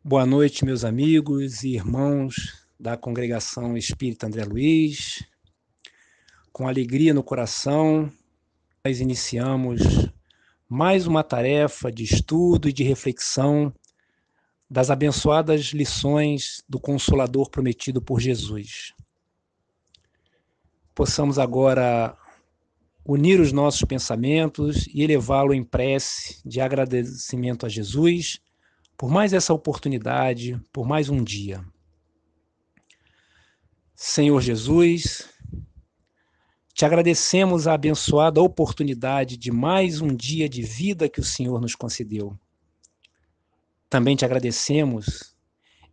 Boa noite, meus amigos e irmãos da Congregação Espírita André Luiz. Com alegria no coração, nós iniciamos mais uma tarefa de estudo e de reflexão das abençoadas lições do Consolador prometido por Jesus. Possamos agora unir os nossos pensamentos e elevá-lo em prece de agradecimento a Jesus por mais essa oportunidade, por mais um dia. Senhor Jesus, te agradecemos a abençoada oportunidade de mais um dia de vida que o Senhor nos concedeu. Também te agradecemos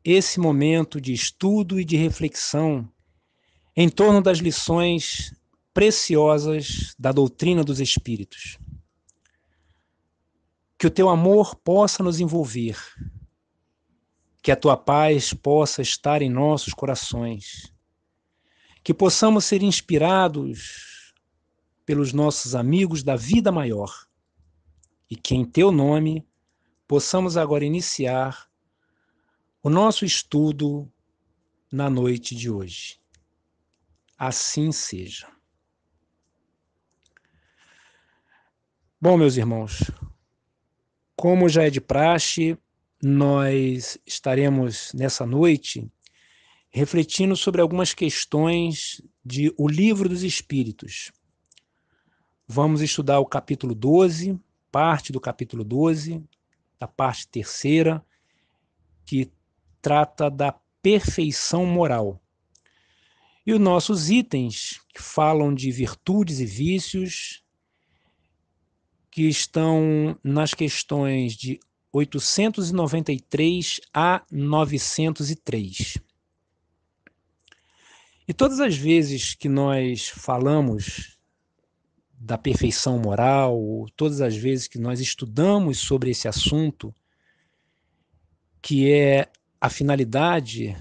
esse momento de estudo e de reflexão em torno das lições preciosas da doutrina dos Espíritos. Que o teu amor possa nos envolver, que a tua paz possa estar em nossos corações, que possamos ser inspirados pelos nossos amigos da vida maior e que em teu nome possamos agora iniciar o nosso estudo na noite de hoje. Assim seja. Bom, meus irmãos, como já é de praxe, nós estaremos nessa noite refletindo sobre algumas questões de O Livro dos Espíritos. Vamos estudar o capítulo 12, parte do capítulo 12, da parte terceira, que trata da perfeição moral. E os nossos itens, que falam de virtudes e vícios, que estão nas questões de 893 a 903. E todas as vezes que nós falamos da perfeição moral, ou todas as vezes que nós estudamos sobre esse assunto, que é a finalidade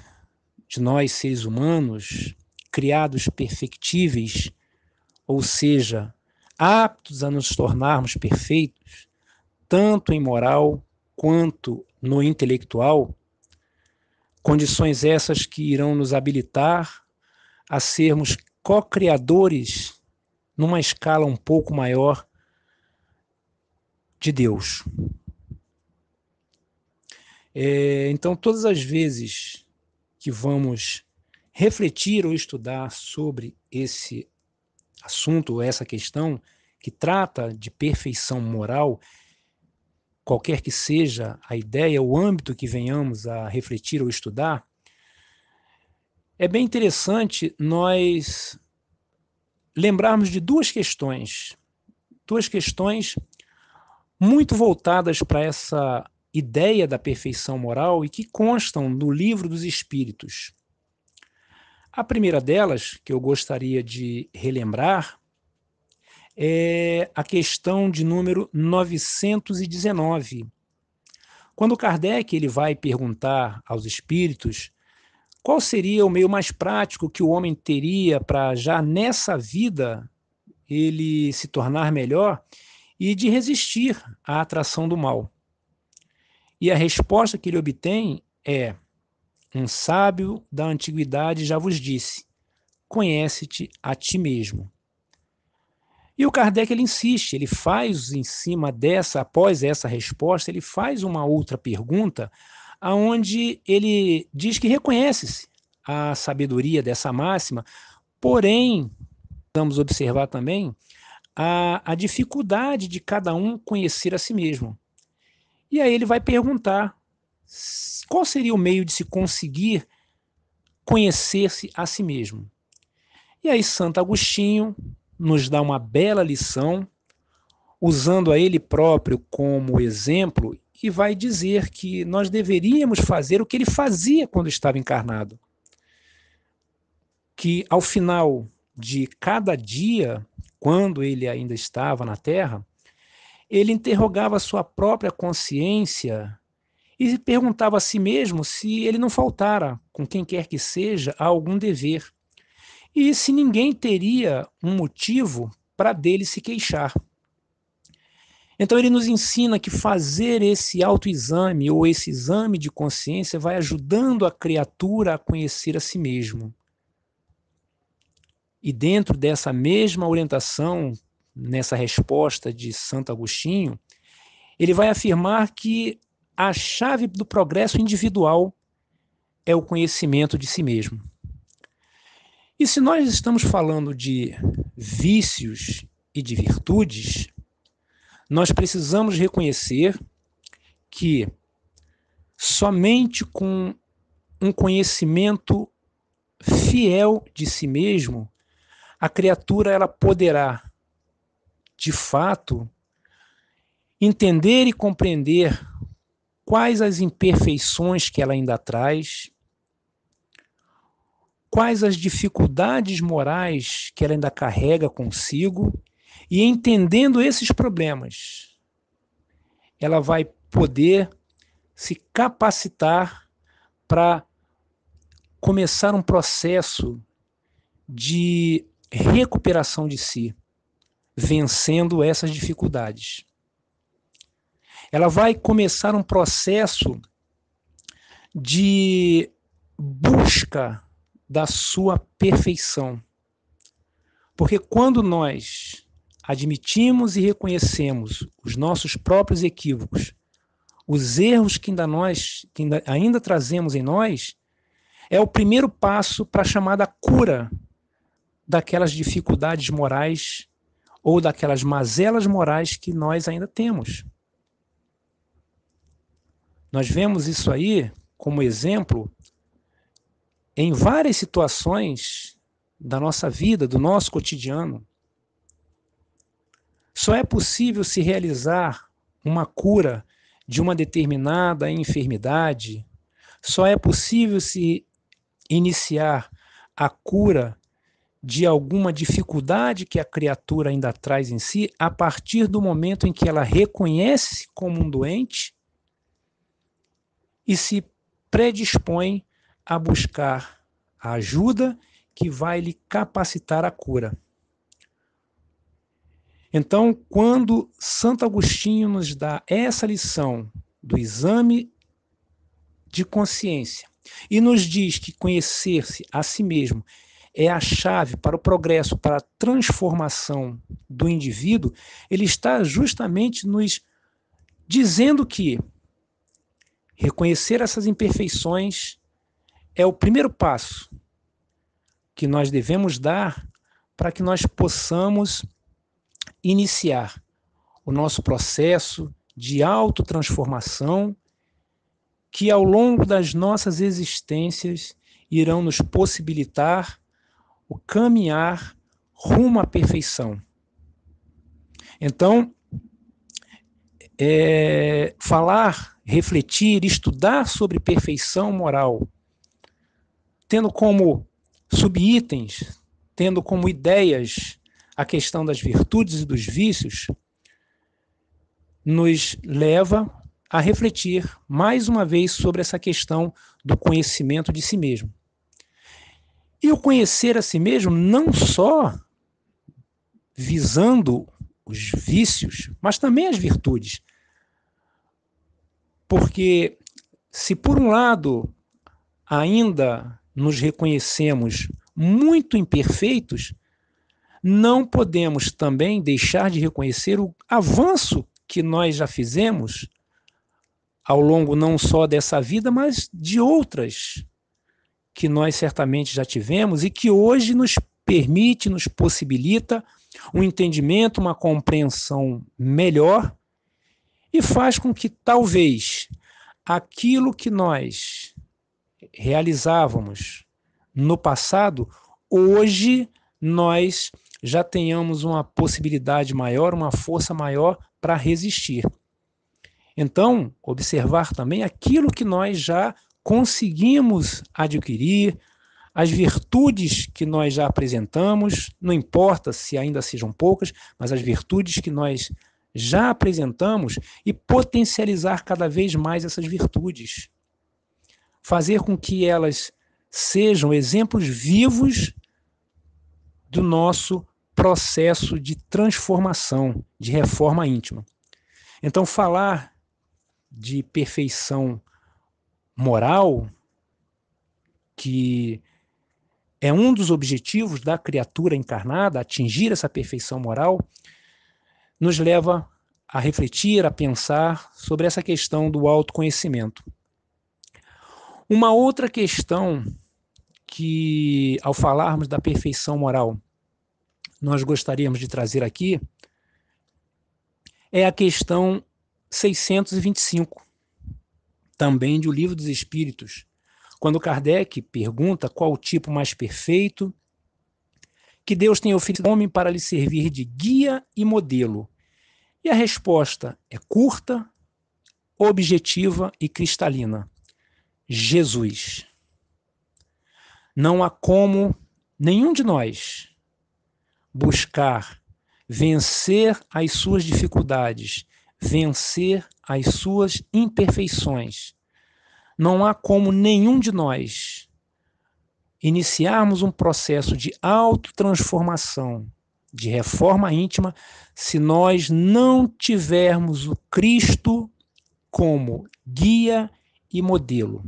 de nós, seres humanos, criados perfectíveis, ou seja, aptos a nos tornarmos perfeitos, tanto em moral quanto no intelectual, condições essas que irão nos habilitar a sermos co-criadores numa escala um pouco maior de Deus. Então, todas as vezes que vamos refletir ou estudar sobre esse assunto, ou essa questão, que trata de perfeição moral, qualquer que seja a ideia, o âmbito que venhamos a refletir ou estudar, é bem interessante nós lembrarmos de duas questões muito voltadas para essa ideia da perfeição moral e que constam no Livro dos Espíritos. A primeira delas, que eu gostaria de relembrar, é a questão de número 919. Quando Kardec ele vai perguntar aos espíritos qual seria o meio mais prático que o homem teria para já nessa vida ele se tornar melhor e de resistir à atração do mal. E a resposta que ele obtém é: um sábio da antiguidade já vos disse, conhece-te a ti mesmo. E o Kardec ele insiste, ele faz em cima dessa, após essa resposta, ele faz uma outra pergunta, aonde ele diz que reconhece-se a sabedoria dessa máxima, porém, vamos observar também a dificuldade de cada um conhecer a si mesmo. E aí ele vai perguntar qual seria o meio de se conseguir conhecer-se a si mesmo. E aí Santo Agostinho nos dá uma bela lição, usando a ele próprio como exemplo, e vai dizer que nós deveríamos fazer o que ele fazia quando estava encarnado. Que ao final de cada dia, quando ele ainda estava na Terra, ele interrogava a sua própria consciência e perguntava a si mesmo se ele não faltara, com quem quer que seja, a algum dever. E se ninguém teria um motivo para dele se queixar. Então ele nos ensina que fazer esse autoexame ou esse exame de consciência vai ajudando a criatura a conhecer a si mesmo. E dentro dessa mesma orientação, nessa resposta de Santo Agostinho, ele vai afirmar que a chave do progresso individual é o conhecimento de si mesmo. E se nós estamos falando de vícios e de virtudes, nós precisamos reconhecer que somente com um conhecimento fiel de si mesmo, a criatura ela poderá, de fato, entender e compreender quais as imperfeições que ela ainda traz, quais as dificuldades morais que ela ainda carrega consigo, e entendendo esses problemas, ela vai poder se capacitar para começar um processo de recuperação de si, vencendo essas dificuldades. Ela vai começar um processo de busca da sua perfeição. Porque quando nós admitimos e reconhecemos os nossos próprios equívocos, os erros que ainda trazemos em nós, é o primeiro passo para a chamada cura daquelas dificuldades morais ou daquelas mazelas morais que nós ainda temos. Nós vemos isso aí como exemplo em várias situações da nossa vida, do nosso cotidiano. Só é possível se realizar uma cura de uma determinada enfermidade, só é possível se iniciar a cura de alguma dificuldade que a criatura ainda traz em si, a partir do momento em que ela reconhece-se como um doente e se predispõe a buscar a ajuda que vai lhe capacitar a cura. Então, quando Santo Agostinho nos dá essa lição do exame de consciência e nos diz que conhecer-se a si mesmo é a chave para o progresso, para a transformação do indivíduo, ele está justamente nos dizendo que reconhecer essas imperfeições é o primeiro passo que nós devemos dar para que nós possamos iniciar o nosso processo de autotransformação que ao longo das nossas existências irão nos possibilitar o caminhar rumo à perfeição. Então, falar, refletir, estudar sobre perfeição moral, tendo como subitens, tendo como ideias a questão das virtudes e dos vícios, nos leva a refletir mais uma vez sobre essa questão do conhecimento de si mesmo. E o conhecer a si mesmo não só visando os vícios, mas também as virtudes. Porque se por um lado ainda nos reconhecemos muito imperfeitos, não podemos também deixar de reconhecer o avanço que nós já fizemos ao longo não só dessa vida, mas de outras que nós certamente já tivemos e que hoje nos permite, nos possibilita um entendimento, uma compreensão melhor e faz com que talvez aquilo que nós realizávamos no passado, hoje nós já tenhamos uma possibilidade maior, uma força maior para resistir. Então, observar também aquilo que nós já conseguimos adquirir, as virtudes que nós já apresentamos, não importa se ainda sejam poucas, mas as virtudes que nós já apresentamos e potencializar cada vez mais essas virtudes. Fazer com que elas sejam exemplos vivos do nosso processo de transformação, de reforma íntima. Então, falar de perfeição moral, que é um dos objetivos da criatura encarnada, atingir essa perfeição moral, nos leva a refletir, a pensar sobre essa questão do autoconhecimento. Uma outra questão que, ao falarmos da perfeição moral, nós gostaríamos de trazer aqui é a questão 625, também do Livro dos Espíritos, quando Kardec pergunta qual o tipo mais perfeito que Deus tem oferecido ao homem para lhe servir de guia e modelo. E a resposta é curta, objetiva e cristalina: Jesus. Não há como nenhum de nós buscar vencer as suas dificuldades, vencer as suas imperfeições. Não há como nenhum de nós iniciarmos um processo de autotransformação, de reforma íntima, se nós não tivermos o Cristo como guia e modelo.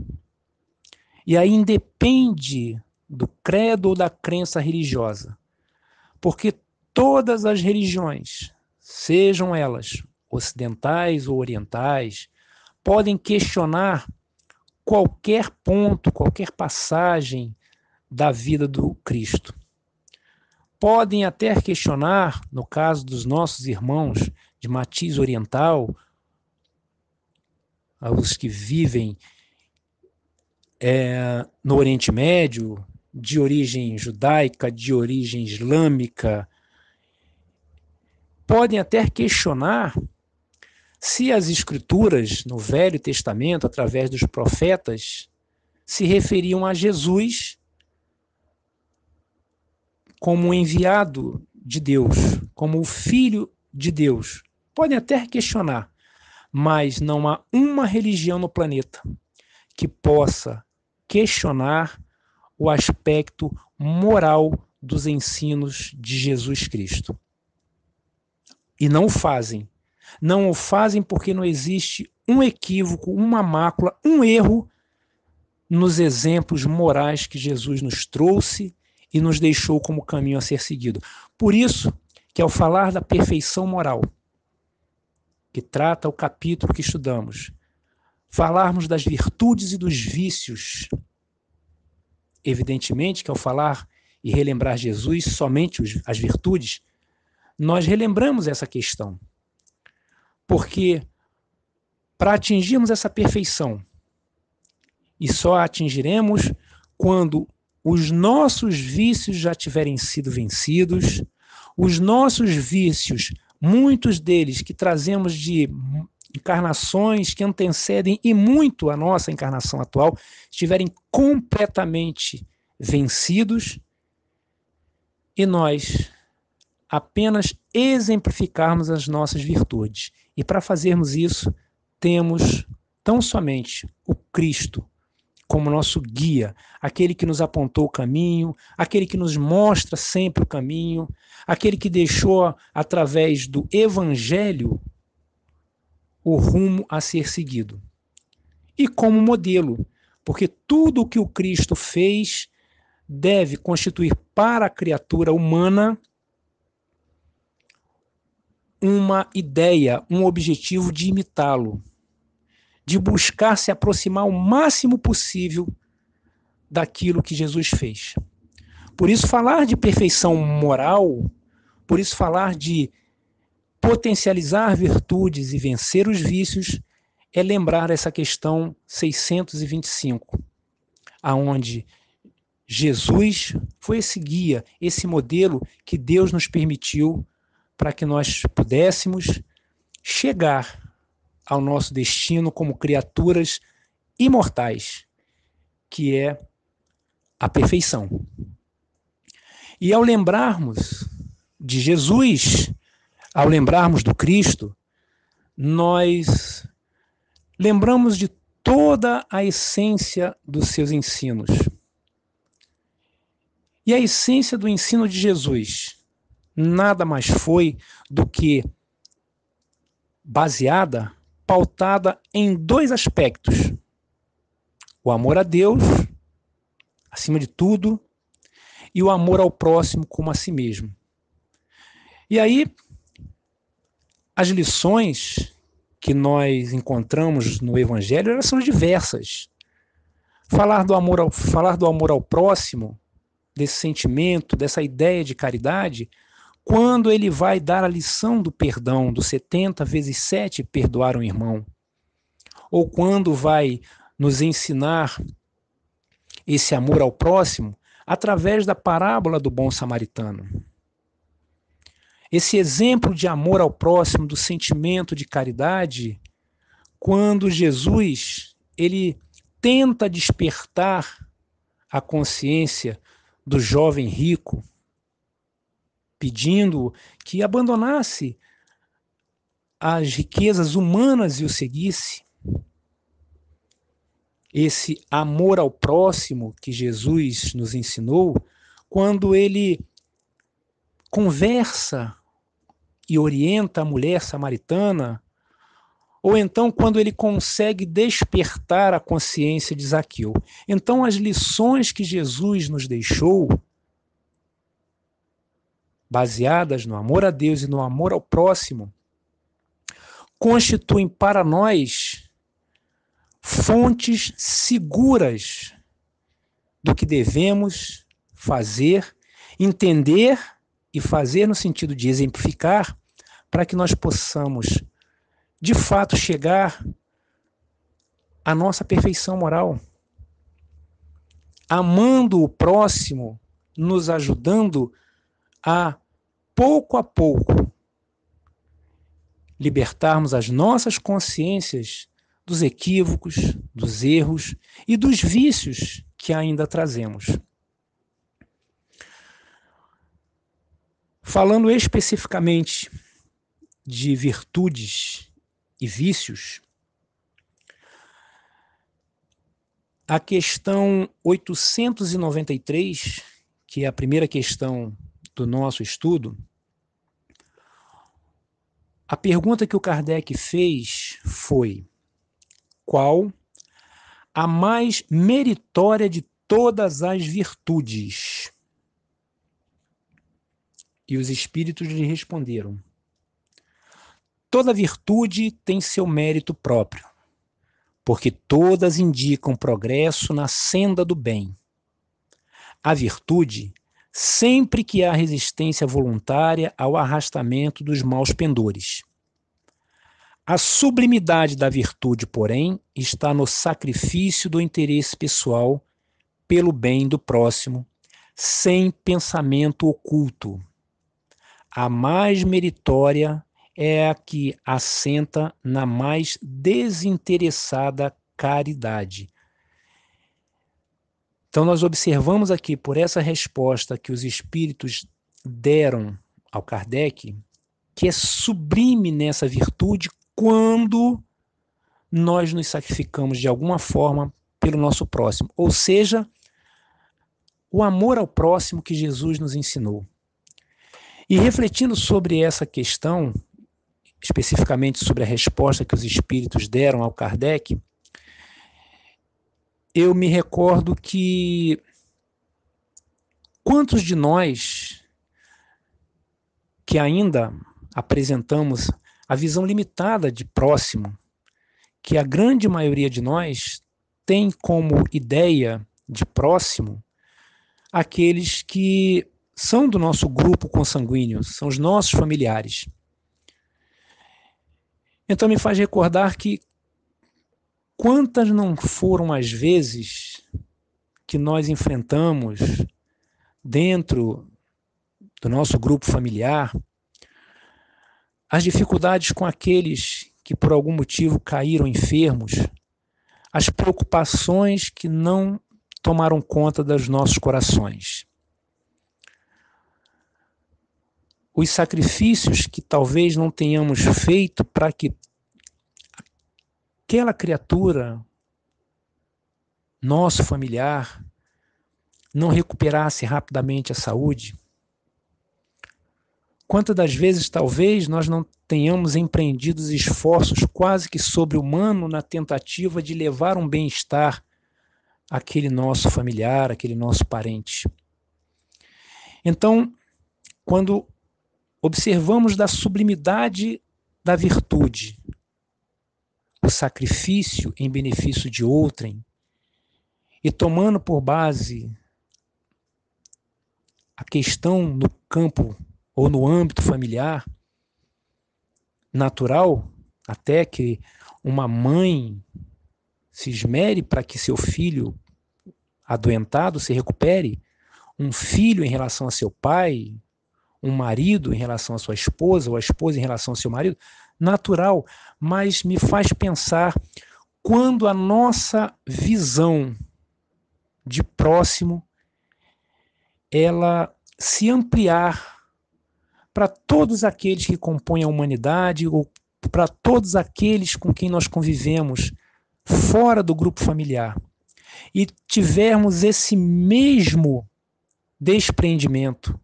E aí independe do credo ou da crença religiosa, porque todas as religiões, sejam elas ocidentais ou orientais, podem questionar qualquer ponto, qualquer passagem da vida do Cristo. Podem até questionar, no caso dos nossos irmãos de matiz oriental, os que vivem no Oriente Médio, de origem judaica, de origem islâmica, podem até questionar se as escrituras no Velho Testamento, através dos profetas, se referiam a Jesus como um enviado de Deus, como o Filho de Deus. Podem até questionar, mas não há uma religião no planeta que possa questionar o aspecto moral dos ensinos de Jesus Cristo. E não o fazem. Não o fazem porque não existe um equívoco, uma mácula, um erro nos exemplos morais que Jesus nos trouxe e nos deixou como caminho a ser seguido. Por isso que, ao falar da perfeição moral, que trata o capítulo que estudamos, falarmos das virtudes e dos vícios, evidentemente que ao falar e relembrar Jesus somente as virtudes, nós relembramos essa questão. Porque para atingirmos essa perfeição, e só a atingiremos quando os nossos vícios já tiverem sido vencidos, os nossos vícios, muitos deles que trazemos de encarnações que antecedem e muito a nossa encarnação atual, estiverem completamente vencidos e nós apenas exemplificarmos as nossas virtudes. E para fazermos isso, temos tão somente o Cristo como nosso guia, aquele que nos apontou o caminho, aquele que nos mostra sempre o caminho, aquele que deixou, através do Evangelho, o rumo a ser seguido. E como modelo, porque tudo o que o Cristo fez deve constituir para a criatura humana uma ideia, um objetivo de imitá-lo, de buscar se aproximar o máximo possível daquilo que Jesus fez. Por isso, falar de perfeição moral, por isso, falar de potencializar virtudes e vencer os vícios, é lembrar essa questão 625, aonde Jesus foi esse guia, esse modelo que Deus nos permitiu para que nós pudéssemos chegar ao nosso destino como criaturas imortais, que é a perfeição. E ao lembrarmos de Jesus, ao lembrarmos do Cristo, nós lembramos de toda a essência dos seus ensinos. E a essência do ensino de Jesus nada mais foi do que baseada, pautada em dois aspectos: o amor a Deus, acima de tudo, e o amor ao próximo como a si mesmo. E aí, as lições que nós encontramos no Evangelho, elas são diversas. Falar do amor ao próximo, desse sentimento, dessa ideia de caridade, quando ele vai dar a lição do perdão, do 70 vezes 7 perdoar um irmão, ou quando vai nos ensinar esse amor ao próximo através da parábola do bom samaritano. Esse exemplo de amor ao próximo, do sentimento de caridade, quando Jesus ele tenta despertar a consciência do jovem rico, pedindo que abandonasse as riquezas humanas e o seguisse. Esse amor ao próximo que Jesus nos ensinou, quando ele conversa e orienta a mulher samaritana, ou então quando ele consegue despertar a consciência de Zaqueu. Então, as lições que Jesus nos deixou, baseadas no amor a Deus e no amor ao próximo, constituem para nós fontes seguras do que devemos fazer, entender e fazer no sentido de exemplificar, para que nós possamos, de fato, chegar à nossa perfeição moral, amando o próximo, nos ajudando a pouco, libertarmos as nossas consciências dos equívocos, dos erros e dos vícios que ainda trazemos. Falando especificamente de virtudes e vícios, a questão 893, que é a primeira questão do nosso estudo, a pergunta que o Kardec fez foi: qual a mais meritória de todas as virtudes? E os espíritos lhe responderam: toda virtude tem seu mérito próprio, porque todas indicam progresso na senda do bem. A virtude, sempre que há resistência voluntária ao arrastamento dos maus pendores. A sublimidade da virtude, porém, está no sacrifício do interesse pessoal pelo bem do próximo, sem pensamento oculto. A mais meritória é a que assenta na mais desinteressada caridade. Então, nós observamos aqui, por essa resposta que os espíritos deram ao Kardec, que é sublime nessa virtude quando nós nos sacrificamos de alguma forma pelo nosso próximo. Ou seja, o amor ao próximo que Jesus nos ensinou. E refletindo sobre essa questão, especificamente sobre a resposta que os espíritos deram ao Kardec, eu me recordo que quantos de nós que ainda apresentamos a visão limitada de próximo, que a grande maioria de nós tem como ideia de próximo aqueles que são do nosso grupo consanguíneo, são os nossos familiares. Então me faz recordar que quantas não foram as vezes que nós enfrentamos dentro do nosso grupo familiar as dificuldades com aqueles que por algum motivo caíram enfermos, as preocupações que não tomaram conta dos nossos corações. Os sacrifícios que talvez não tenhamos feito para que aquela criatura, nosso familiar, não recuperasse rapidamente a saúde. quantas das vezes talvez nós não tenhamos empreendido esforços quase que sobre-humanos na tentativa de levar um bem-estar àquele nosso familiar, àquele nosso parente. Então, quando observamos da sublimidade da virtude, o sacrifício em benefício de outrem, e tomando por base a questão no campo ou no âmbito familiar, natural, até que uma mãe se esmere para que seu filho adoentado se recupere, um filho em relação a seu pai, um marido em relação à sua esposa, ou a esposa em relação ao seu marido, natural, mas me faz pensar quando a nossa visão de próximo ela se ampliar para todos aqueles que compõem a humanidade ou para todos aqueles com quem nós convivemos fora do grupo familiar e tivermos esse mesmo despreendimento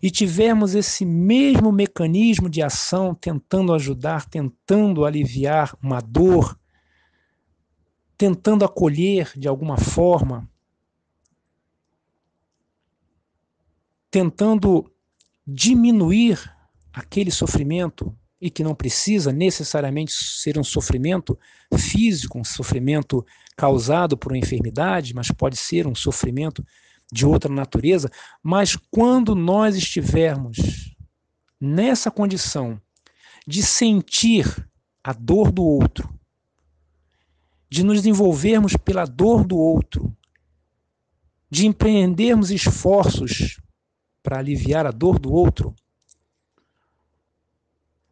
e tivermos esse mesmo mecanismo de ação tentando ajudar, tentando aliviar uma dor, tentando acolher de alguma forma, tentando diminuir aquele sofrimento, e que não precisa necessariamente ser um sofrimento físico, um sofrimento causado por uma enfermidade, mas pode ser um sofrimento de outra natureza. Mas quando nós estivermos nessa condição de sentir a dor do outro, de nos envolvermos pela dor do outro, de empreendermos esforços para aliviar a dor do outro,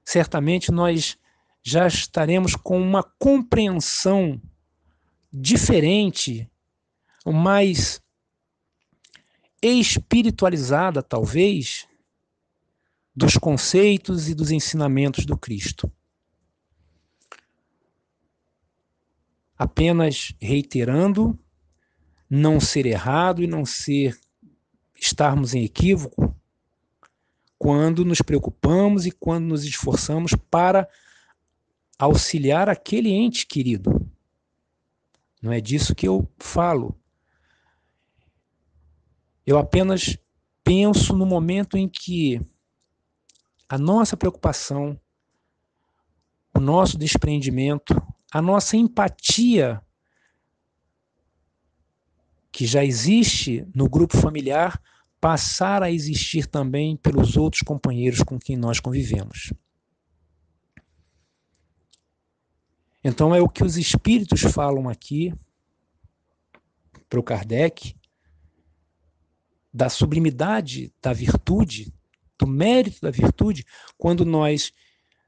certamente nós já estaremos com uma compreensão diferente, mais espiritualizada, talvez, dos conceitos e dos ensinamentos do Cristo. Apenas reiterando, não ser errado e não estarmos em equívoco quando nos preocupamos e quando nos esforçamos para auxiliar aquele ente querido. Não é disso que eu falo. Eu apenas penso no momento em que a nossa preocupação, o nosso despreendimento, a nossa empatia, que já existe no grupo familiar, passar a existir também pelos outros companheiros com quem nós convivemos. Então é o que os espíritos falam aqui para o Kardec, da sublimidade da virtude, do mérito da virtude, quando nós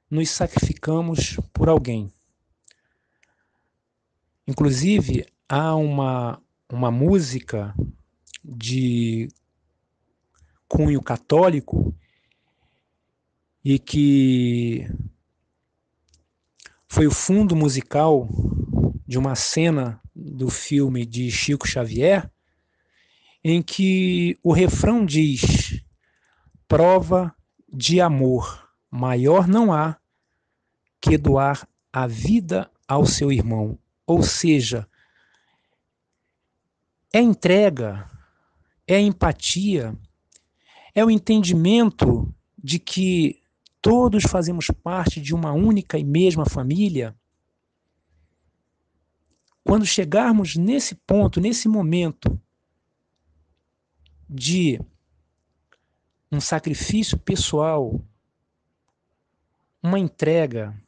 nos sacrificamos por alguém. Inclusive, há uma música de cunho católico e que foi o fundo musical de uma cena do filme de Chico Xavier, em que o refrão diz: prova de amor maior não há que doar a vida ao seu irmão. Ou seja, é entrega, é empatia, é o entendimento de que todos fazemos parte de uma única e mesma família. Quando chegarmos nesse ponto, nesse momento de um sacrifício pessoal, uma entrega,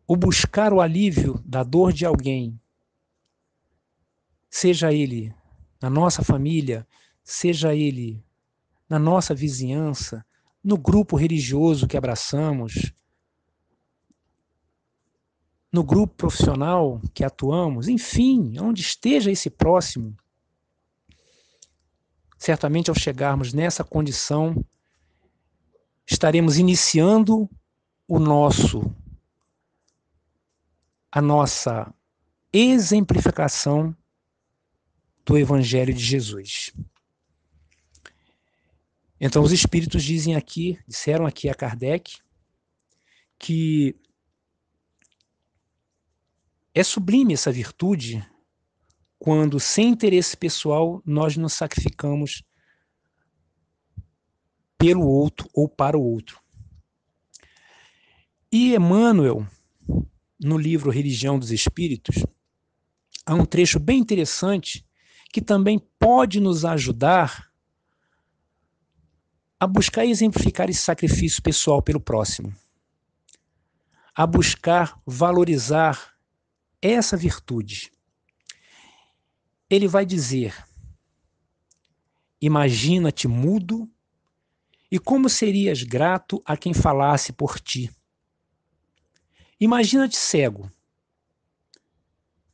o buscar o alívio da dor de alguém, seja ele na nossa família, seja ele na nossa vizinhança, no grupo religioso que abraçamos, no grupo profissional que atuamos, enfim, onde esteja esse próximo, certamente ao chegarmos nessa condição, estaremos iniciando a nossa exemplificação do Evangelho de Jesus. Então os espíritos disseram aqui a Kardec que é sublime essa virtude quando, sem interesse pessoal, nós nos sacrificamos pelo outro ou para o outro. E Emmanuel, no livro Religião dos Espíritos, há um trecho bem interessante que também pode nos ajudar a buscar exemplificar esse sacrifício pessoal pelo próximo, a buscar valorizar essa virtude. Ele vai dizer: imagina-te mudo e como serias grato a quem falasse por ti. Imagina-te cego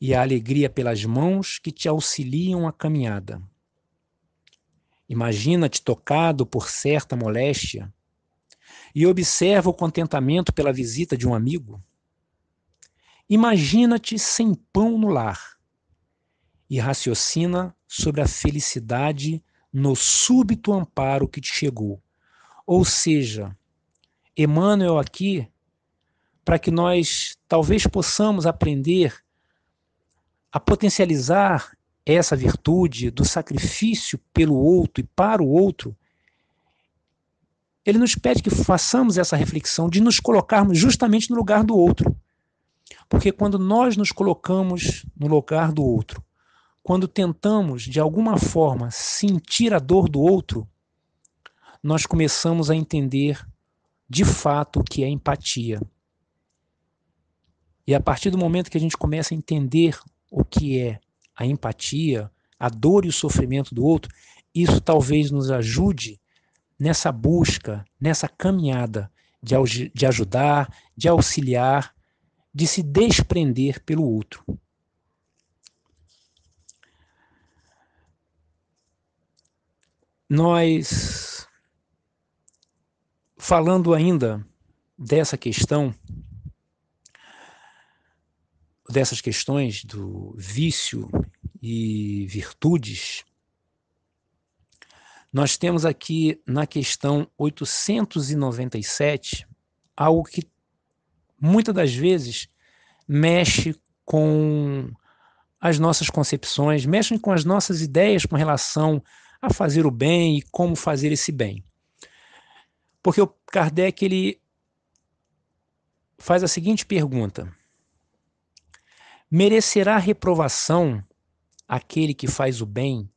e a alegria pelas mãos que te auxiliam a caminhada. Imagina-te tocado por certa moléstia e observa o contentamento pela visita de um amigo. Imagina-te sem pão no lar e raciocina sobre a felicidade no súbito amparo que te chegou. Ou seja, Emmanuel aqui, para que nós talvez possamos aprender a potencializar essa virtude do sacrifício pelo outro e para o outro, ele nos pede que façamos essa reflexão de nos colocarmos justamente no lugar do outro. Porque quando nós nos colocamos no lugar do outro, quando tentamos, de alguma forma, sentir a dor do outro, nós começamos a entender, de fato, o que é empatia. E a partir do momento que a gente começa a entender o que é a empatia, a dor e o sofrimento do outro, isso talvez nos ajude nessa busca, nessa caminhada de ajudar, de auxiliar, de se desprender pelo outro. Nós, falando ainda dessas questões do vício e virtudes, nós temos aqui na questão 897 algo que muitas das vezes mexe com as nossas concepções, mexe com as nossas ideias com relação a fazer o bem e como fazer esse bem. Porque o Kardec ele faz a seguinte pergunta: merecerá reprovação aquele que faz o bem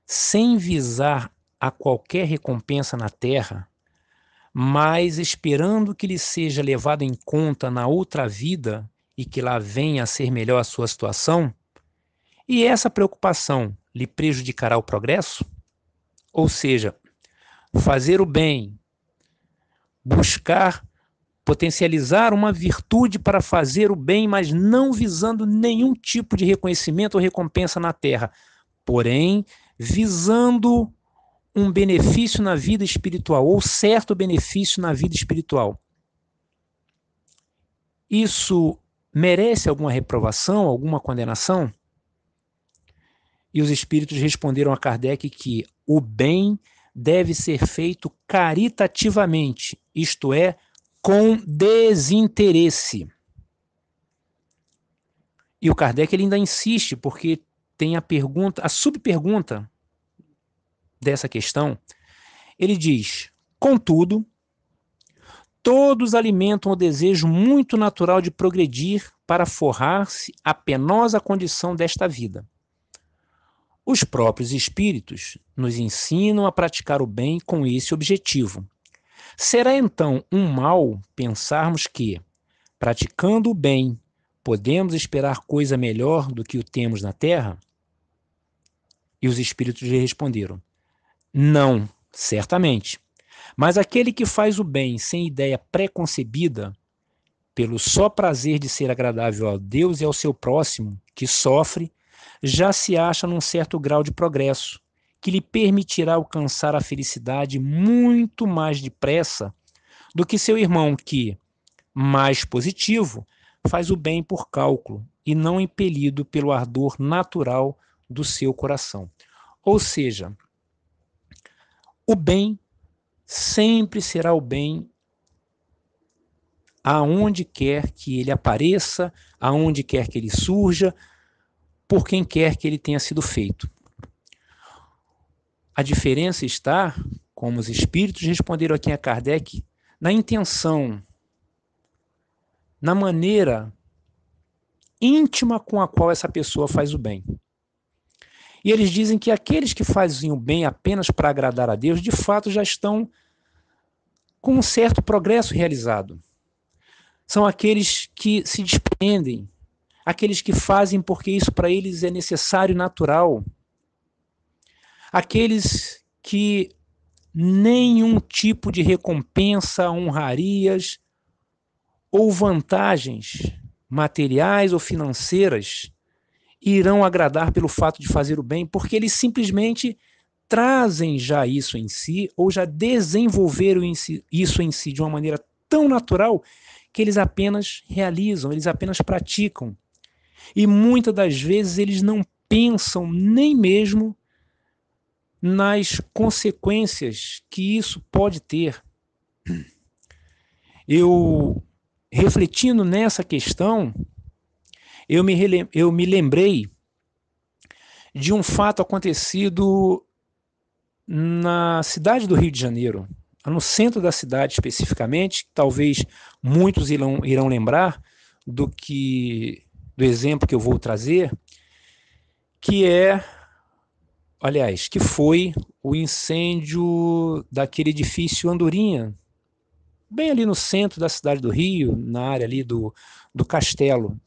sem visar a qualquer recompensa na terra, mas esperando que lhe seja levado em conta na outra vida e que lá venha a ser melhor a sua situação? E essa preocupação lhe prejudicará o progresso? Ou seja, fazer o bem, buscar potencializar uma virtude para fazer o bem, mas não visando nenhum tipo de reconhecimento ou recompensa na terra, porém visando um benefício na vida espiritual, ou certo benefício na vida espiritual. Isso merece alguma reprovação, alguma condenação? E os espíritos responderam a Kardec que o bem deve ser feito caritativamente, isto é, com desinteresse. E o Kardec ele ainda insiste, porque tem a subpergunta dessa questão. Ele diz: contudo, todos alimentam o desejo muito natural de progredir para forrar-se a penosa condição desta vida. Os próprios espíritos nos ensinam a praticar o bem com esse objetivo. Será então um mal pensarmos que, praticando o bem, podemos esperar coisa melhor do que o temos na terra? E os espíritos lhe responderam: não, certamente. Mas aquele que faz o bem sem ideia preconcebida, pelo só prazer de ser agradável a Deus e ao seu próximo, que sofre, já se acha num certo grau de progresso, que lhe permitirá alcançar a felicidade muito mais depressa do que seu irmão que, mais positivo, faz o bem por cálculo e não impelido pelo ardor natural do seu coração. Ou seja, o bem sempre será o bem aonde quer que ele apareça, aonde quer que ele surja, por quem quer que ele tenha sido feito. A diferença está, como os espíritos responderam aqui a Kardec, na intenção, na maneira íntima com a qual essa pessoa faz o bem. E eles dizem que aqueles que fazem o bem apenas para agradar a Deus, de fato já estão com um certo progresso realizado. São aqueles que se desprendem, aqueles que fazem porque isso para eles é necessário e natural, aqueles que nenhum tipo de recompensa, honrarias ou vantagens materiais ou financeiras irão agradar pelo fato de fazer o bem, porque eles simplesmente trazem já isso em si, ou já desenvolveram isso em si de uma maneira tão natural que eles apenas realizam, eles apenas praticam. E muitas das vezes eles não pensam nem mesmo nas consequências que isso pode ter. Eu, refletindo nessa questão, eu me lembrei de um fato acontecido na cidade do Rio de Janeiro, no centro da cidade especificamente. Talvez muitos irão lembrar do exemplo que eu vou trazer, que foi o incêndio daquele edifício Andorinha, bem ali no centro da cidade do Rio, na área ali do Castelo.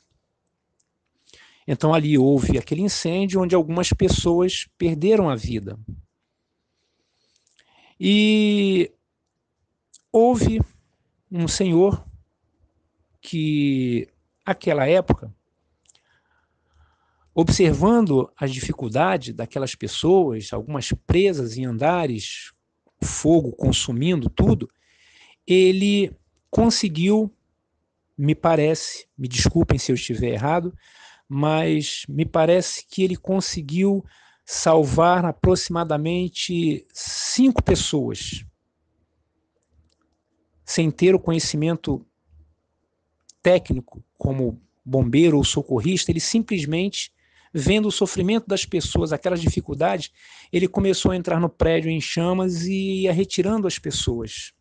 Então ali houve aquele incêndio onde algumas pessoas perderam a vida. E houve um senhor que, naquela época, observando as dificuldades daquelas pessoas, algumas presas em andares, fogo consumindo tudo, ele conseguiu, me parece, me desculpem se eu estiver errado, mas me parece que ele conseguiu salvar aproximadamente 5 pessoas, sem ter o conhecimento técnico como bombeiro ou socorrista. Ele simplesmente, vendo o sofrimento das pessoas, aquelas dificuldades, ele começou a entrar no prédio em chamas e ia retirando as pessoas.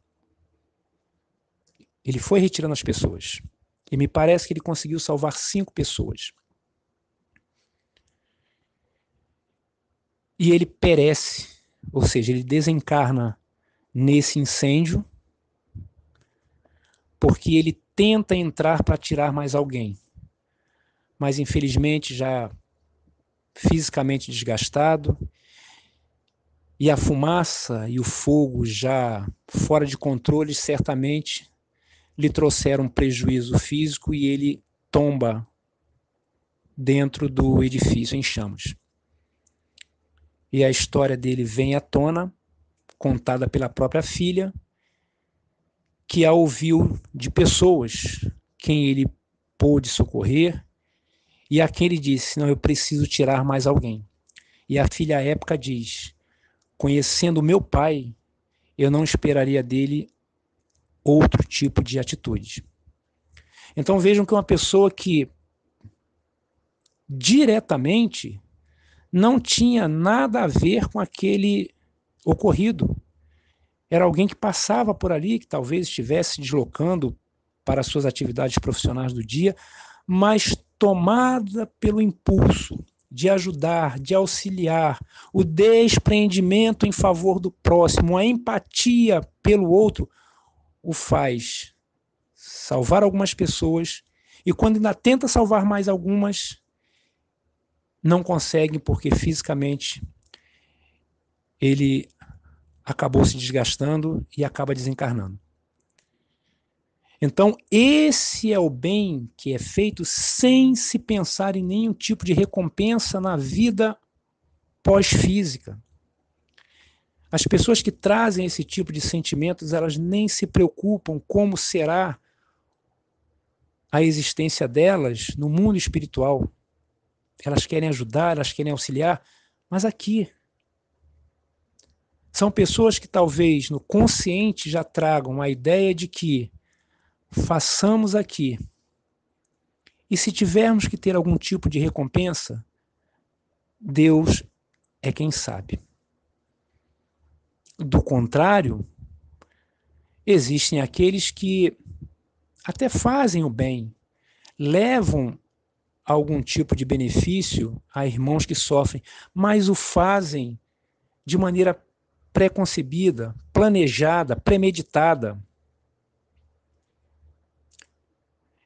Ele foi retirando as pessoas. E me parece que ele conseguiu salvar 5 pessoas. E ele perece, ou seja, ele desencarna nesse incêndio, porque ele tenta entrar para tirar mais alguém. Mas infelizmente já fisicamente desgastado, e a fumaça e o fogo já fora de controle certamente lhe trouxeram um prejuízo físico e ele tomba dentro do edifício em chamas. E a história dele vem à tona, contada pela própria filha, que a ouviu de pessoas quem ele pôde socorrer e a quem ele disse: não, eu preciso tirar mais alguém. E a filha à época diz: conhecendo meu pai, eu não esperaria dele outro tipo de atitude. Então vejam que uma pessoa que diretamente não tinha nada a ver com aquele ocorrido. Era alguém que passava por ali, que talvez estivesse se deslocando para suas atividades profissionais do dia, mas tomada pelo impulso de ajudar, de auxiliar, o despreendimento em favor do próximo, a empatia pelo outro, o faz salvar algumas pessoas, e quando ainda tenta salvar mais algumas, não consegue, porque fisicamente ele acabou se desgastando e acaba desencarnando. Então, esse é o bem que é feito sem se pensar em nenhum tipo de recompensa na vida pós-física. As pessoas que trazem esse tipo de sentimentos, elas nem se preocupam como será a existência delas no mundo espiritual. Elas querem ajudar, elas querem auxiliar, mas aqui, São pessoas que talvez no consciente já tragam a ideia de que façamos aqui. E se tivermos que ter algum tipo de recompensa, Deus é quem sabe. Do contrário, existem aqueles que até fazem o bem, levam algum tipo de benefício a irmãos que sofrem, mas o fazem de maneira preconcebida, planejada, premeditada.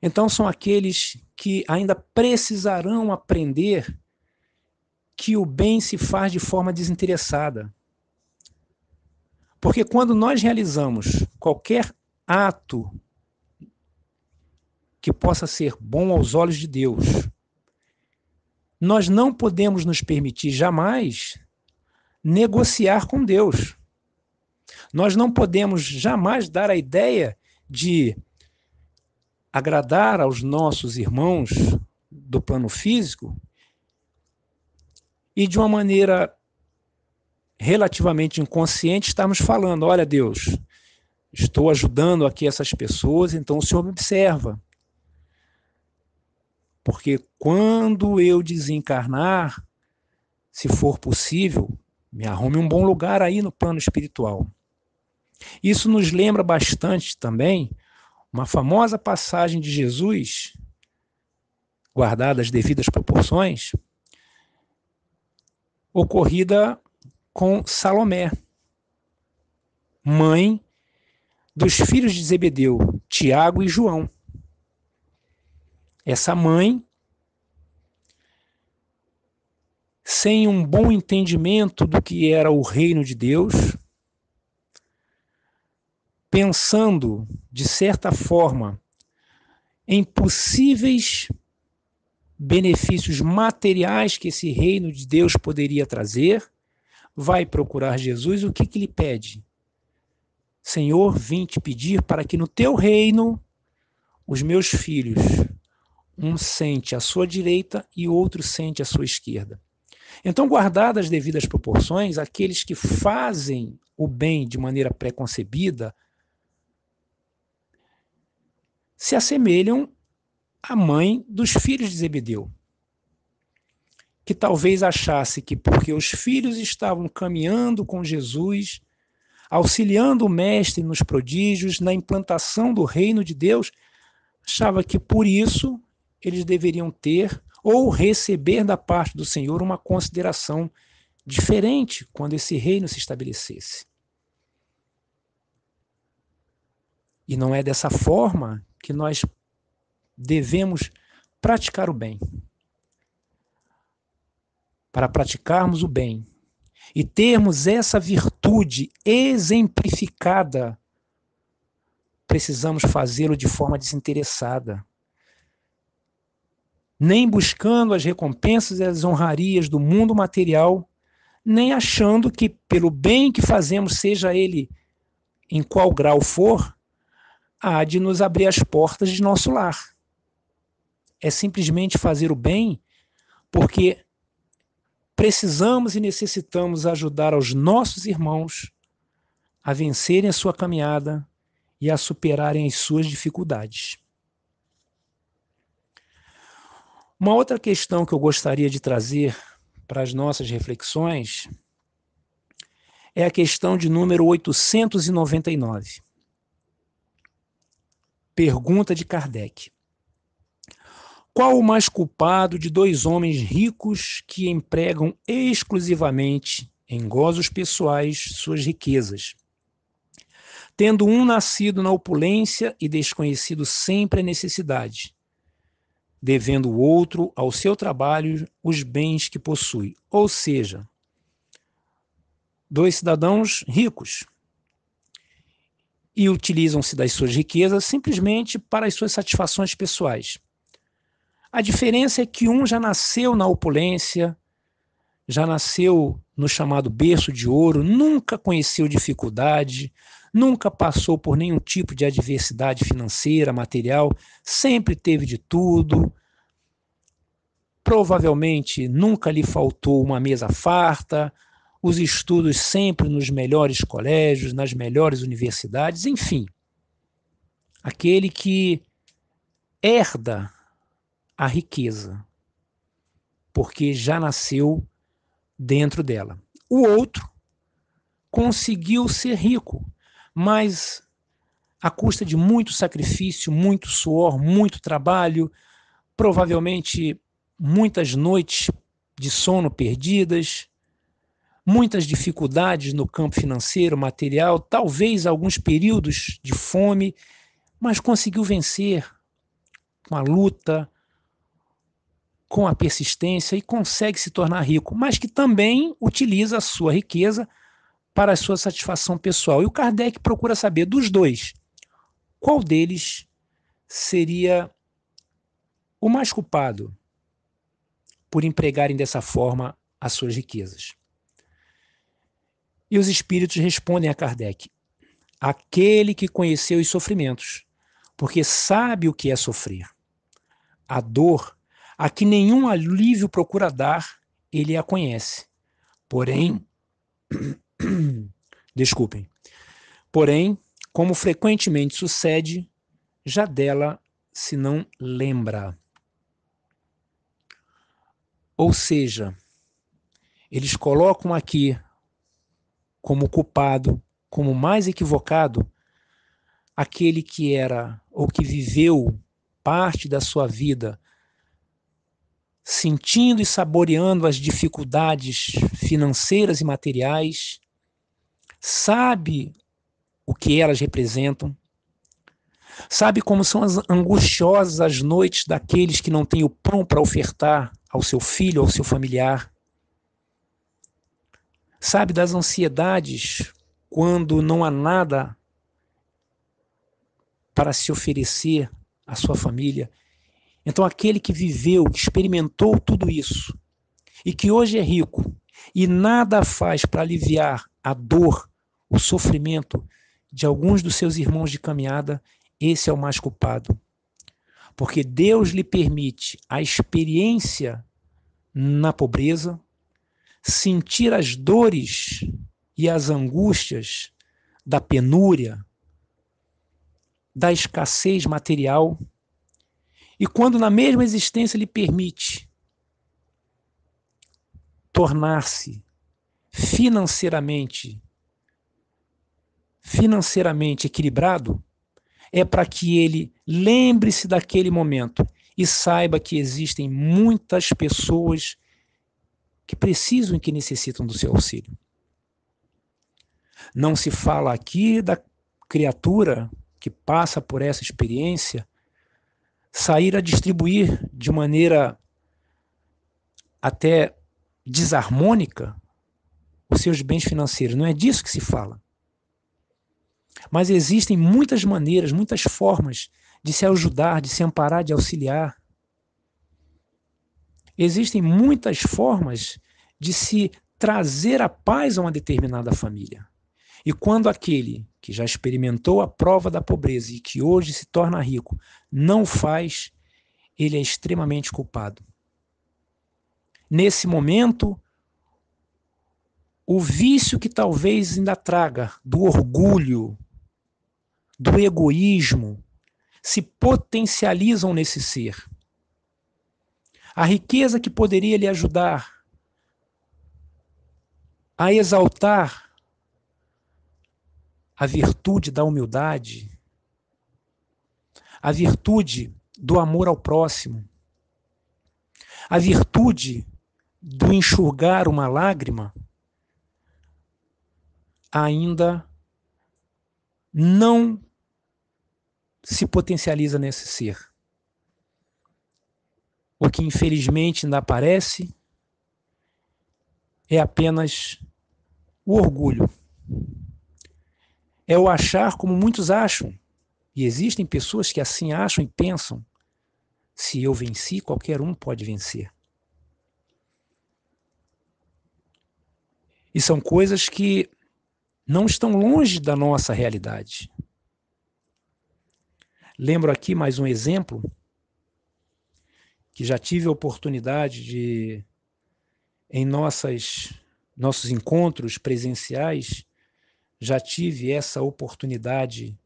Então são aqueles que ainda precisarão aprender que o bem se faz de forma desinteressada. Porque quando nós realizamos qualquer ato que possa ser bom aos olhos de Deus, nós não podemos nos permitir jamais negociar com Deus. Nós não podemos jamais dar a ideia de agradar aos nossos irmãos do plano físico e de uma maneira relativamente inconsciente estarmos falando, olha Deus, estou ajudando aqui essas pessoas, então o Senhor me observa. Porque quando eu desencarnar, se for possível, me arrume um bom lugar aí no plano espiritual. Isso nos lembra bastante também uma famosa passagem de Jesus, guardada as devidas proporções, ocorrida com Salomé, mãe dos filhos de Zebedeu, Tiago e João. Essa mãe, sem um bom entendimento do que era o reino de Deus, pensando, de certa forma, em possíveis benefícios materiais que esse reino de Deus poderia trazer, vai procurar Jesus. O que lhe pede? Senhor, vim te pedir para que no teu reino os meus filhos, um sente à sua direita e outro sente à sua esquerda. Então, guardadas as devidas proporções, aqueles que fazem o bem de maneira preconcebida se assemelham à mãe dos filhos de Zebedeu, que talvez achasse que porque os filhos estavam caminhando com Jesus, auxiliando o mestre nos prodígios, na implantação do reino de Deus, achava que por isso eles deveriam ter ou receber da parte do Senhor uma consideração diferente quando esse reino se estabelecesse. E não é dessa forma que nós devemos praticar o bem. Para praticarmos o bem e termos essa virtude exemplificada, precisamos fazê-lo de forma desinteressada, nem buscando as recompensas e as honrarias do mundo material, nem achando que pelo bem que fazemos, seja ele em qual grau for, há de nos abrir as portas de nosso lar. É simplesmente fazer o bem porque precisamos e necessitamos ajudar aos nossos irmãos a vencerem a sua caminhada e a superarem as suas dificuldades. Uma outra questão que eu gostaria de trazer para as nossas reflexões é a questão de número 899. Pergunta de Kardec. Qual o mais culpado de dois homens ricos que empregam exclusivamente em gozos pessoais suas riquezas, tendo um nascido na opulência e desconhecido sempre a necessidade, devendo o outro ao seu trabalho os bens que possui? Ou seja, dois cidadãos ricos e utilizam-se das suas riquezas simplesmente para as suas satisfações pessoais. A diferença é que um já nasceu na opulência, já nasceu no chamado berço de ouro, nunca conheceu dificuldade, nunca passou por nenhum tipo de adversidade financeira, material, sempre teve de tudo, provavelmente nunca lhe faltou uma mesa farta, os estudos sempre nos melhores colégios, nas melhores universidades, enfim. Aquele que herda a riqueza, porque já nasceu dentro dela. O outro conseguiu ser rico, mas à custa de muito sacrifício, muito suor, muito trabalho, provavelmente muitas noites de sono perdidas, muitas dificuldades no campo financeiro, material, talvez alguns períodos de fome, mas conseguiu vencer com a luta, com a persistência e consegue se tornar rico, mas que também utiliza a sua riqueza para a sua satisfação pessoal. E o Kardec procura saber dos dois, qual deles seria o mais culpado por empregarem dessa forma as suas riquezas. E os espíritos respondem a Kardec: aquele que conheceu os sofrimentos, porque sabe o que é sofrer. A dor, a que nenhum alívio procura dar, ele a conhece. Porém, porém, como frequentemente sucede, já dela se não lembra. Ou seja, eles colocam aqui como culpado, como mais equivocado, aquele que era ou que viveu parte da sua vida sentindo e saboreando as dificuldades financeiras e materiais, sabe o que elas representam, sabe como são angustiosas as noites daqueles que não têm o pão para ofertar ao seu filho, ao seu familiar, sabe das ansiedades quando não há nada para se oferecer à sua família. Então, aquele que viveu, que experimentou tudo isso, e que hoje é rico, e nada faz para aliviar a dor, o sofrimento de alguns dos seus irmãos de caminhada, esse é o mais culpado. Porque Deus lhe permite a experiência na pobreza, sentir as dores e as angústias da penúria, da escassez material, e quando na mesma existência lhe permite tornar-se financeiramente equilibrado, é para que ele lembre-se daquele momento e saiba que existem muitas pessoas que precisam e que necessitam do seu auxílio. Não se fala aqui da criatura que passa por essa experiência sair a distribuir de maneira até desarmônica os seus bens financeiros. Não é disso que se fala. Mas existem muitas maneiras, muitas formas de se ajudar, de se amparar, de auxiliar. Existem muitas formas de se trazer a paz a uma determinada família. E quando aquele que já experimentou a prova da pobreza e que hoje se torna rico não faz, ele é extremamente culpado. Nesse momento, o vício que talvez ainda traga do orgulho, do egoísmo, se potencializam nesse ser. A riqueza que poderia lhe ajudar a exaltar a virtude da humildade, a virtude do amor ao próximo, a virtude do enxugar uma lágrima, ainda não se potencializa nesse ser. O que infelizmente ainda aparece é apenas o orgulho. É o achar como muitos acham. E existem pessoas que assim acham e pensam: se eu venci, qualquer um pode vencer. E são coisas que não estão longe da nossa realidade. Lembro aqui mais um exemplo que já tive a oportunidade de, em nossas nossos encontros presenciais, já tive essa oportunidade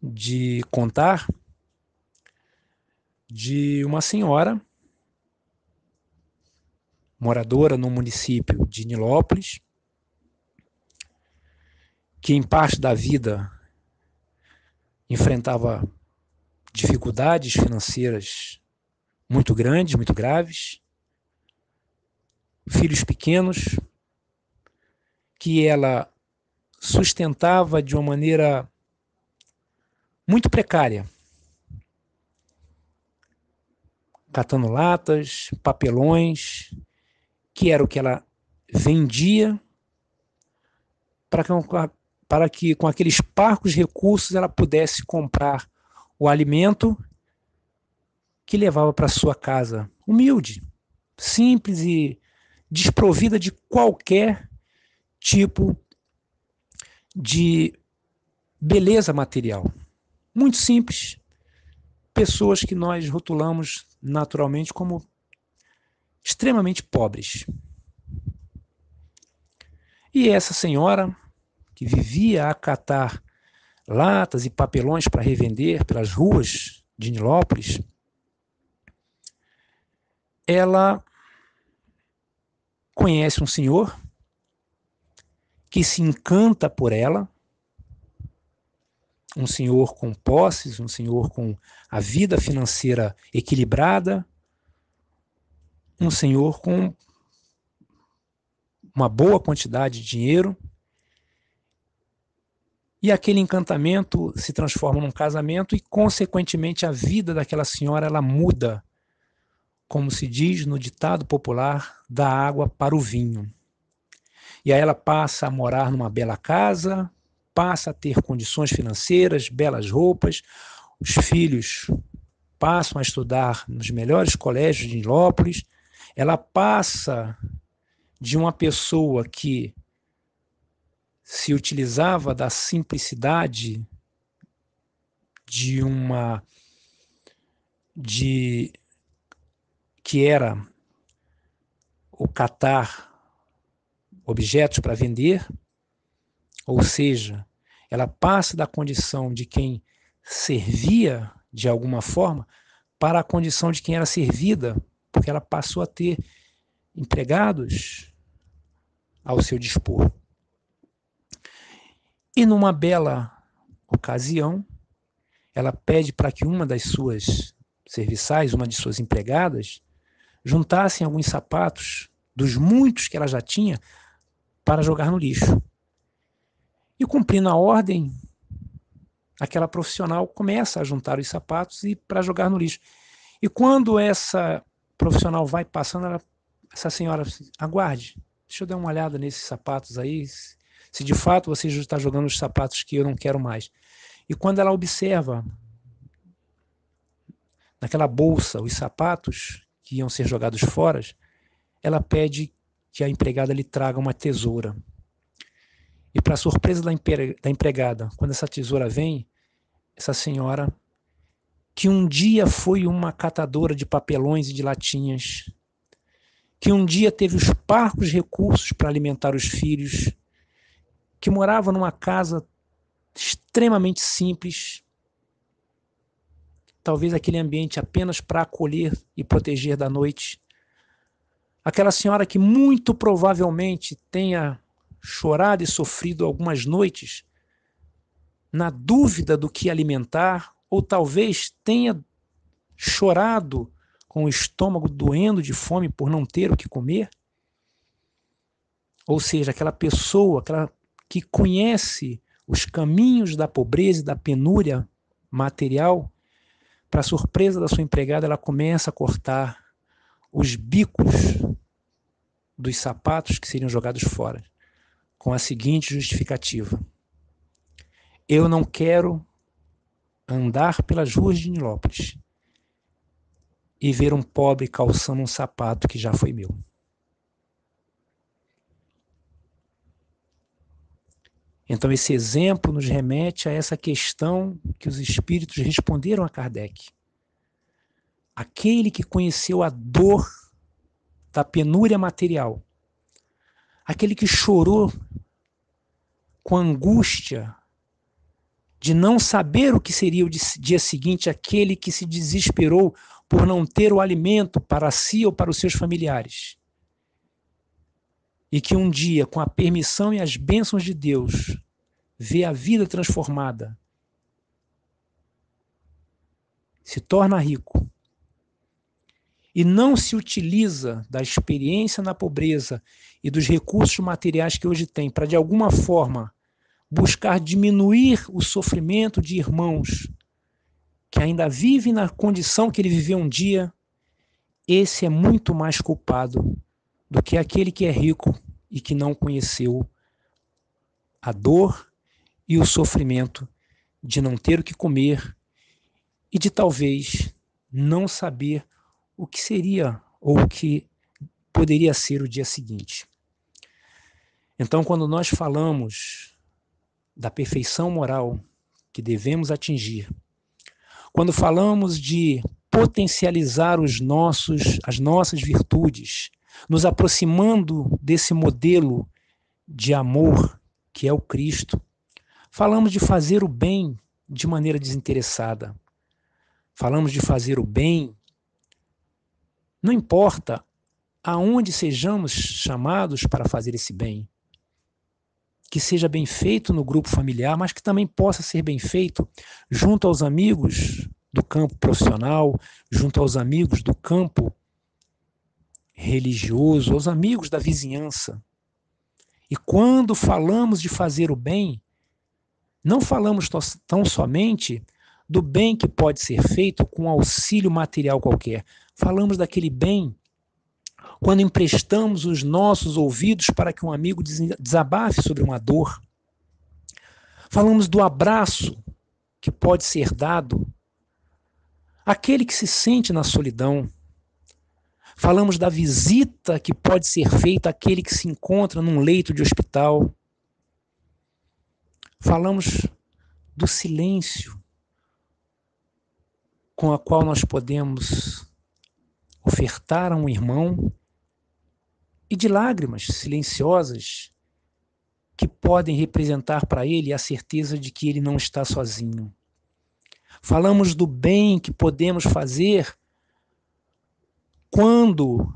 de contar de uma senhora moradora no município de Nilópolis, que em parte da vida enfrentava dificuldades financeiras muito grandes, muito graves, filhos pequenos, que ela sustentava de uma maneira muito precária, catando latas, papelões, que era o que ela vendia para que com aqueles parcos recursos ela pudesse comprar o alimento que levava para sua casa, humilde, simples e desprovida de qualquer tipo de beleza material. Muito simples, pessoas que nós rotulamos naturalmente como extremamente pobres. E essa senhora, que vivia a catar latas e papelões para revender pelas ruas de Nilópolis, ela conhece um senhor que se encanta por ela, um senhor com posses, um senhor com a vida financeira equilibrada, um senhor com uma boa quantidade de dinheiro, e aquele encantamento se transforma num casamento e, consequentemente, a vida daquela senhora ela muda, como se diz no ditado popular, da água para o vinho. E aí ela passa a morar numa bela casa, passa a ter condições financeiras, belas roupas, os filhos passam a estudar nos melhores colégios de Nilópolis, ela passa de uma pessoa que se utilizava da simplicidade que era o catar objetos para vender, ou seja, ela passa da condição de quem servia de alguma forma para a condição de quem era servida, porque ela passou a ter empregados ao seu dispor. E numa bela ocasião, ela pede para que uma das suas serviçais, uma de suas empregadas, juntassem alguns sapatos dos muitos que ela já tinha para jogar no lixo. E cumprindo a ordem, aquela profissional começa a juntar os sapatos e para jogar no lixo. E quando essa profissional vai passando, essa senhora, aguarde, deixa eu dar uma olhada nesses sapatos aí, se de fato você está jogando os sapatos que eu não quero mais. E quando ela observa naquela bolsa os sapatos que iam ser jogados fora, ela pede que a empregada lhe traga uma tesoura. E para surpresa da empregada, quando essa tesoura vem, essa senhora, que um dia foi uma catadora de papelões e de latinhas, que um dia teve os parcos recursos para alimentar os filhos, que morava numa casa extremamente simples, talvez aquele ambiente apenas para acolher e proteger da noite. Aquela senhora que muito provavelmente tenha chorado e sofrido algumas noites na dúvida do que alimentar, ou talvez tenha chorado com o estômago doendo de fome por não ter o que comer. Ou seja, aquela pessoa que conhece os caminhos da pobreza e da penúria material, para surpresa da sua empregada, ela começa a cortar os bicos dos sapatos que seriam jogados fora, com a seguinte justificativa: eu não quero andar pelas ruas de Nilópolis e ver um pobre calçando um sapato que já foi meu. Então esse exemplo nos remete a essa questão que os espíritos responderam a Kardec. Aquele que conheceu a dor da penúria material, aquele que chorou com angústia de não saber o que seria o dia seguinte, aquele que se desesperou por não ter o alimento para si ou para os seus familiares. E que um dia, com a permissão e as bênçãos de Deus, vê a vida transformada, se torna rico e não se utiliza da experiência na pobreza e dos recursos materiais que hoje tem para, de alguma forma, buscar diminuir o sofrimento de irmãos que ainda vivem na condição que ele viveu um dia, esse é muito mais culpado do que aquele que é rico e que não conheceu a dor e o sofrimento de não ter o que comer e de talvez não saber o que seria ou o que poderia ser o dia seguinte. Então, quando nós falamos da perfeição moral que devemos atingir, quando falamos de potencializar as nossas virtudes, nos aproximando desse modelo de amor que é o Cristo, falamos de fazer o bem de maneira desinteressada. Falamos de fazer o bem, não importa aonde sejamos chamados para fazer esse bem, que seja bem feito no grupo familiar, mas que também possa ser bem feito junto aos amigos do campo profissional, junto aos amigos do campo religioso, aos amigos da vizinhança. E quando falamos de fazer o bem, não falamos tão somente do bem que pode ser feito com auxílio material qualquer. Falamos daquele bem quando emprestamos os nossos ouvidos para que um amigo desabafe sobre uma dor. Falamos do abraço que pode ser dado àquele que se sente na solidão. Falamos da visita que pode ser feita àquele que se encontra num leito de hospital. Falamos do silêncio com a qual nós podemos ofertar a um irmão e de lágrimas silenciosas que podem representar para ele a certeza de que ele não está sozinho. Falamos do bem que podemos fazer quando,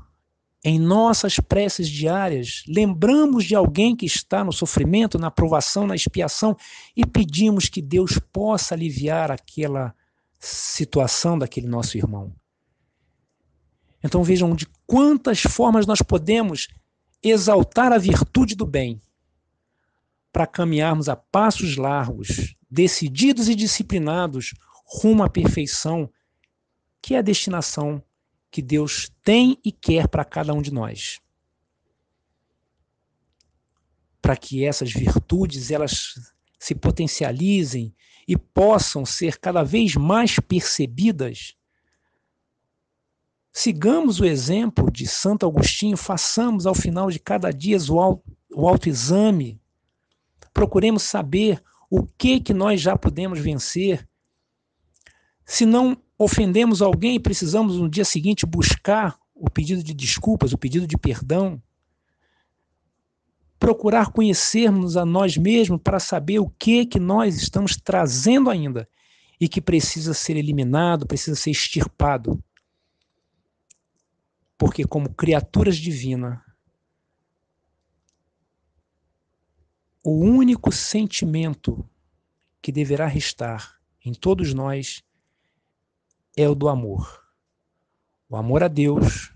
em nossas preces diárias, lembramos de alguém que está no sofrimento, na provação, na expiação e pedimos que Deus possa aliviar aquela situação daquele nosso irmão. Então vejam de quantas formas nós podemos exaltar a virtude do bem para caminharmos a passos largos, decididos e disciplinados rumo à perfeição, que é a destinação que Deus tem e quer para cada um de nós. Para que essas virtudes elas se potencializem e possam ser cada vez mais percebidas, sigamos o exemplo de Santo Agostinho, façamos ao final de cada dia o autoexame, procuremos saber o que nós já podemos vencer. Se não ofendemos alguém, precisamos no dia seguinte buscar o pedido de desculpas, o pedido de perdão, procurar conhecermos a nós mesmos para saber o que nós estamos trazendo ainda e que precisa ser eliminado, precisa ser extirpado. Porque como criaturas divinas, o único sentimento que deverá restar em todos nós é o do amor. O amor a Deus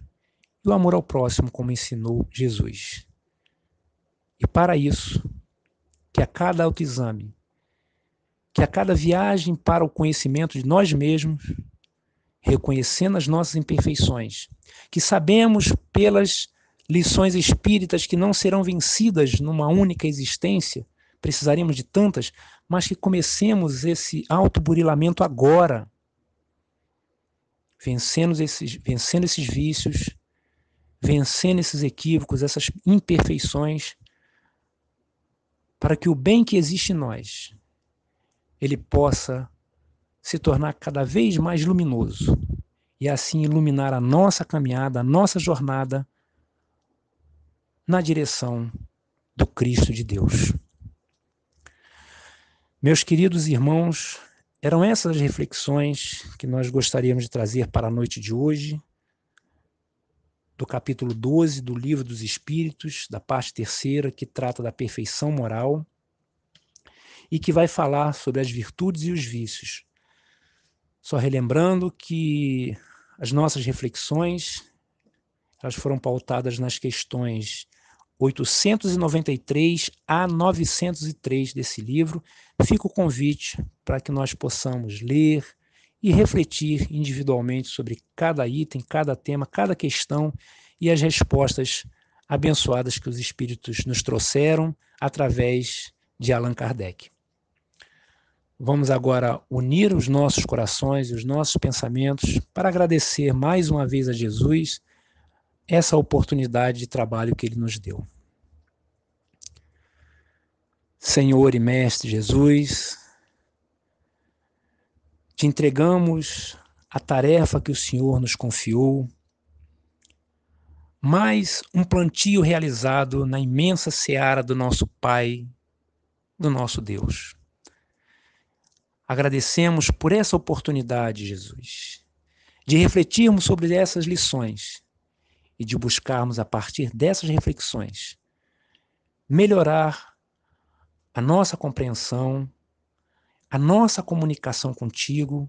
e o amor ao próximo, como ensinou Jesus. E para isso, que a cada autoexame, que a cada viagem para o conhecimento de nós mesmos, reconhecendo as nossas imperfeições, que sabemos pelas lições espíritas que não serão vencidas numa única existência, precisaremos de tantas, mas que comecemos esse autoburilamento agora, vencendo esses vícios, vencendo esses equívocos, essas imperfeições, para que o bem que existe em nós, ele possa se tornar cada vez mais luminoso e assim iluminar a nossa caminhada, a nossa jornada na direção do Cristo de Deus. Meus queridos irmãos, eram essas as reflexões que nós gostaríamos de trazer para a noite de hoje, do capítulo 12 do Livro dos Espíritos, da parte terceira, que trata da perfeição moral e que vai falar sobre as virtudes e os vícios. Só relembrando que as nossas reflexões, elas foram pautadas nas questões 893 a 903 desse livro. Fica o convite para que nós possamos ler e refletir individualmente sobre cada item, cada tema, cada questão e as respostas abençoadas que os Espíritos nos trouxeram através de Allan Kardec. Vamos agora unir os nossos corações e os nossos pensamentos para agradecer mais uma vez a Jesus essa oportunidade de trabalho que Ele nos deu. Senhor e Mestre Jesus, te entregamos a tarefa que o Senhor nos confiou, mais um plantio realizado na imensa seara do nosso Pai, do nosso Deus. Agradecemos por essa oportunidade, Jesus, de refletirmos sobre essas lições e de buscarmos, a partir dessas reflexões, melhorar a nossa compreensão, a nossa comunicação contigo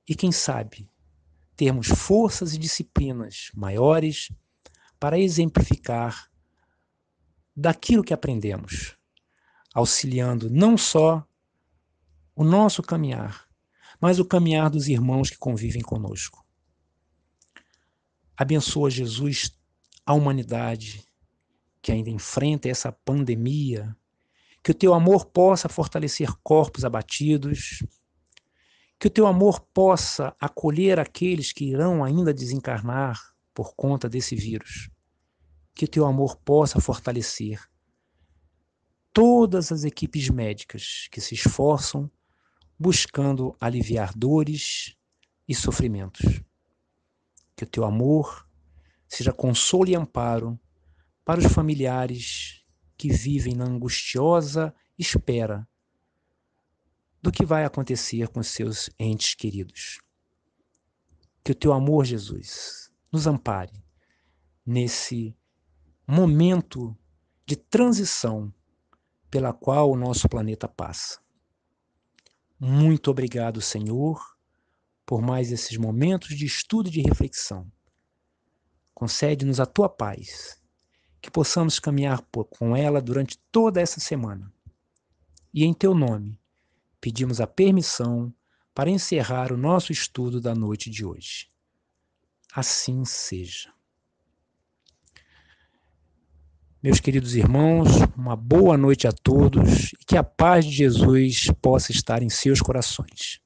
e, quem sabe, termos forças e disciplinas maiores para exemplificar daquilo que aprendemos, auxiliando não só o nosso caminhar, mas o caminhar dos irmãos que convivem conosco. Abençoa, Jesus, a humanidade que ainda enfrenta essa pandemia, que o teu amor possa fortalecer corpos abatidos, que o teu amor possa acolher aqueles que irão ainda desencarnar por conta desse vírus, que o teu amor possa fortalecer todas as equipes médicas que se esforçam buscando aliviar dores e sofrimentos. Que o teu amor seja consolo e amparo para os familiares que vivem na angustiosa espera do que vai acontecer com seus entes queridos. Que o teu amor, Jesus, nos ampare nesse momento de transição pela qual o nosso planeta passa. Muito obrigado, Senhor, por mais esses momentos de estudo e de reflexão. Concede-nos a tua paz, que possamos caminhar com ela durante toda essa semana. E em teu nome, pedimos a permissão para encerrar o nosso estudo da noite de hoje. Assim seja. Meus queridos irmãos, uma boa noite a todos e que a paz de Jesus possa estar em seus corações.